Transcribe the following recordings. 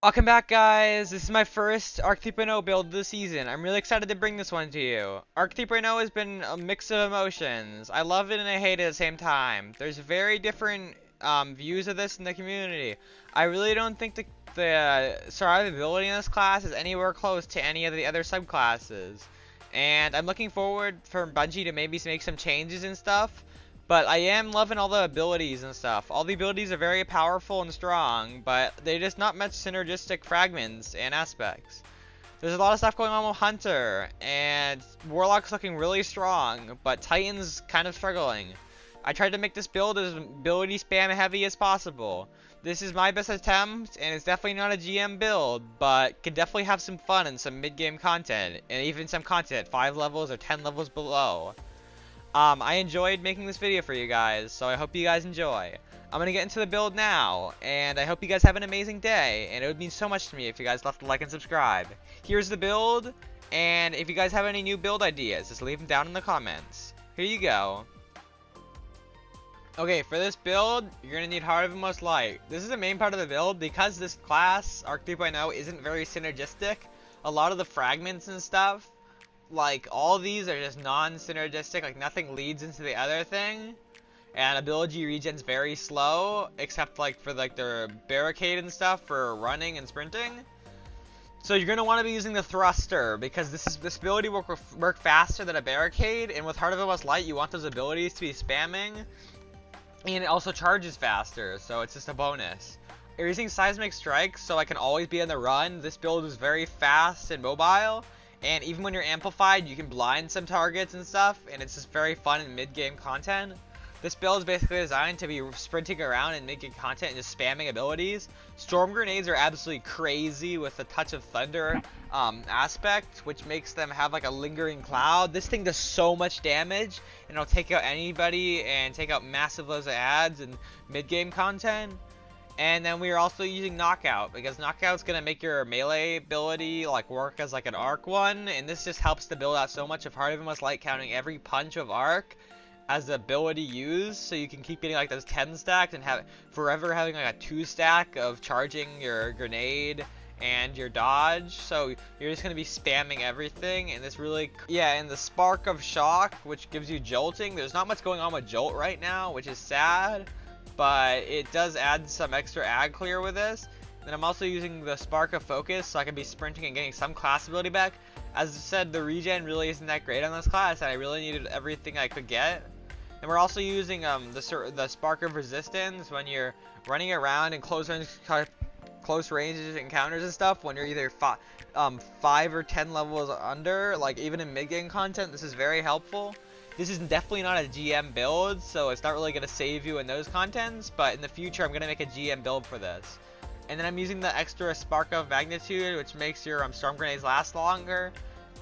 Welcome back, guys. This is my first Arc 3.0 build of the season. I'm really excited to bring this one to you. Arc 3.0 has been a mix of emotions. I love it and I hate it at the same time. There's very different views of this in the community. I really don't think the survivability in this class is anywhere close to any of the other subclasses. And I'm looking forward for Bungie to maybe make some changes and stuff. But I am loving all the abilities and stuff. All the abilities are very powerful and strong, but they're just not much synergistic fragments and aspects. There's a lot of stuff going on with Hunter, and Warlock's looking really strong, but Titan's kind of struggling. I tried to make this build as ability spam heavy as possible. This is my best attempt, and it's definitely not a GM build, but can definitely have some fun and some mid-game content, and even some content 5 levels or 10 levels below. I enjoyed making this video for you guys, so I hope you guys enjoy. I'm gonna get into the build now, and I hope you guys have an amazing day, and it would mean so much to me if you guys left a like and subscribe. Here's the build, and if you guys have any new build ideas, just leave them down in the comments. Here you go. Okay, for this build, you're gonna need Heart of the Most Light. This is the main part of the build. Because this class, Arc 3.0, isn't very synergistic, a lot of the fragments and stuff, like all of these are just non-synergistic, like nothing leads into the other thing, and ability regen's very slow, except like for like their barricade and stuff for running and sprinting. So you're gonna want to be using the thruster because this ability will work faster than a barricade, and with Heart of the Most Light you want those abilities to be spamming, and it also charges faster, so it's just a bonus. You're using Seismic Strike, so I can always be on the run. This build is very fast and mobile. And even when you're amplified, you can blind some targets and stuff, and it's just very fun in mid-game content. This build is basically designed to be sprinting around and mid-game content and just spamming abilities. Storm grenades are absolutely crazy with the touch of thunder aspect, which makes them have like a lingering cloud. This thing does so much damage, and it'll take out anybody and take out massive loads of ads and mid-game content. And then we are also using Knockout, because Knockout's going to make your melee ability like work as like an arc one, and this just helps to build out so much of Heart of the Most Light, counting every punch of arc as the ability used, so you can keep getting like those 10 stacks and have forever having like a 2 stack of charging your grenade and your dodge. So you're just going to be spamming everything, and this really, yeah, and the Spark of Shock, which gives you jolting. There's not much going on with jolt right now, which is sad, but it does add some extra ag clear with this. And I'm also using the Spark of Focus, so I can be sprinting and getting some class ability back. As I said, the regen really isn't that great on this class, and I really needed everything I could get. And we're also using the Spark of Resistance when you're running around in close ranges encounters and stuff, when you're either 5 or 10 levels under, like even in mid-game content. This is very helpful. This is definitely not a GM build, so it's not really going to save you in those contents, but in the future I'm going to make a GM build for this. And then I'm using the extra Spark of Magnitude, which makes your storm grenades last longer,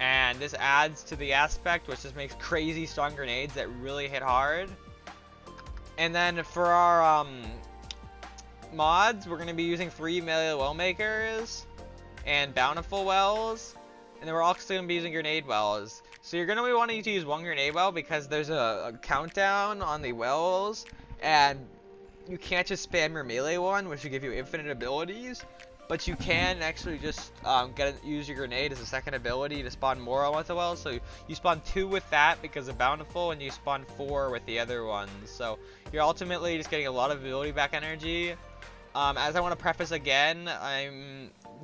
and this adds to the aspect, which just makes crazy strong grenades that really hit hard. And then for our mods, we're going to be using 3 melee well makers and bountiful wells, and then we're also going to be using grenade wells. So you're going to be wanting to use 1 grenade well because there's a countdown on the wells, and you can't just spam your melee one, which will give you infinite abilities, but you can actually just use your grenade as a second ability to spawn more on the wells. So you spawn 2 with that because of bountiful, and you spawn 4 with the other ones. So you're ultimately just getting a lot of ability back energy. As I want to preface again,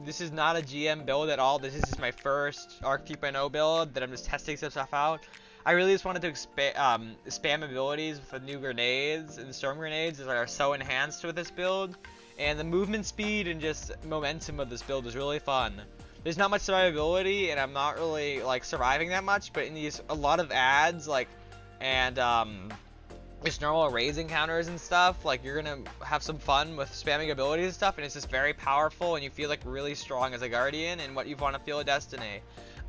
this is not a GM build at all. This is just my first Arc 3.0 build that I'm just testing some stuff out. I really just wanted to spam abilities with the new grenades and storm grenades that are so enhanced with this build. And the movement speed and just momentum of this build is really fun. There's not much survivability, and I'm not really like surviving that much, but in these a lot of ads and just normal raise encounters and stuff, like you're gonna have some fun with spamming abilities and stuff, and it's just very powerful, and you feel like really strong as a guardian and what you want to feel a destiny.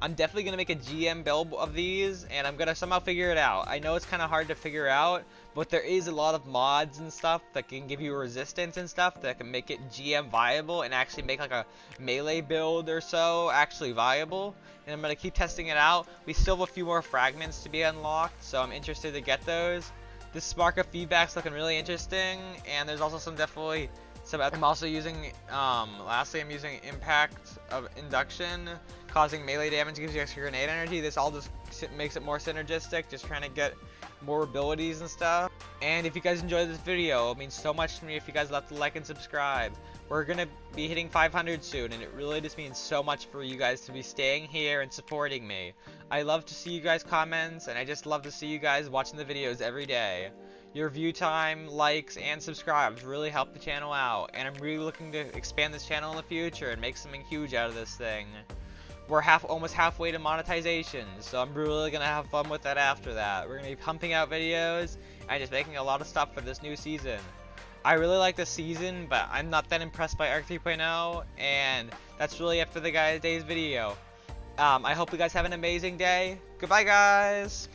I'm definitely gonna make a GM build of these, and I'm gonna somehow figure it out. I know it's kind of hard to figure out, but there is a lot of mods and stuff that can give you resistance and stuff that can make it GM viable and actually make like a melee build or so actually viable. And I'm gonna keep testing it out. We still have a few more fragments to be unlocked, so I'm interested to get those. This Spark of Feedback's looking really interesting, and there's also some definitely So I'm also using, lastly I'm using impact of induction, causing melee damage, gives you extra grenade energy. This all just makes it more synergistic, just trying to get more abilities and stuff. And if you guys enjoyed this video, it means so much to me if you guys left a like and subscribe. We're gonna be hitting 500 soon, and it really just means so much for you guys to be staying here and supporting me. I love to see you guys' comments, and I just love to see you guys watching the videos every day. Your view time, likes, and subscribes really help the channel out, and I'm really looking to expand this channel in the future and make something huge out of this thing. We're almost halfway to monetization, so I'm really gonna have fun with that after that. We're gonna be pumping out videos and just making a lot of stuff for this new season. I really like this season, but I'm not that impressed by Arc 3.0, and that's really it for the today's video. I hope you guys have an amazing day. Goodbye, guys!